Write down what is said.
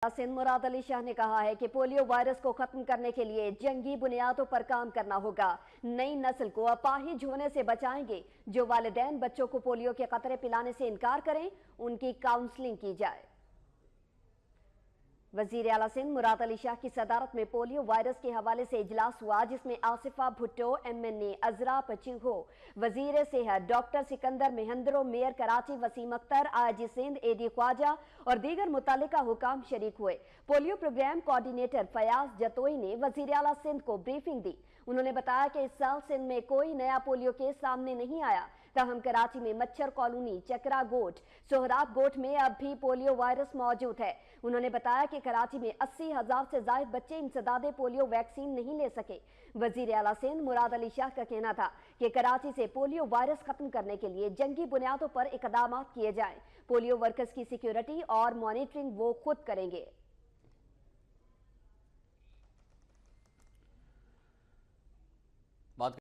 سندھ مراد علی شاہ نے کہا ہے کہ پولیو وائرس کو ختم کرنے کے لیے جنگی بنیادوں پر کام کرنا ہوگا۔ نئی نسل کو اپاہج ہونے سے بچائیں گے۔ جو والدین بچوں کو پولیو کے قطرے پلانے سے انکار کریں ان کی کاؤنسلنگ کی جائے۔ وزیراعلی سندھ مراد علی شاہ کی صدارت میں پولیو وائرس کے حوالے سے اجلاس ہوا، جس میں آصفہ بھٹو MNA عذرا پچیہو، وزیر صحت doctor Sikandar Mandhro, mayor Karachi Waseem Akhtar, IG Sindh AD Khawaja اور دیگر متعلقہ حکام شریک ہوئے۔ Polio programme coordinator Fayaz Jatoi نے وزیراعلی سندھ کو بریفنگ دی۔ انہوں نے بتایا کہ اس سال سندھ میں کوئی نیا پولیو کیس سامنے نہیں آیا، تاہم کراچی میں مچھر کالونی، چکرا گوٹ، سہراب گوٹ میں اب بھی پولیو وائرس موجود ہے۔ انہوں نے بتایا کہ کراچی میں 80,000 سے زائد بچے انسداد پولیو ویکسین نہیں لے سکے۔ وزیر اعلیٰ سندھ مراد علی شاہ کا کہنا تھا کہ کراچی سے پولیو وائرس ختم کرنے کے لیے جنگی بنیادوں پر اقدامات کیے جائیں۔ پولیو ورکرز کی سیکیورٹی اور مانیٹرنگ وہ خود کریں گے۔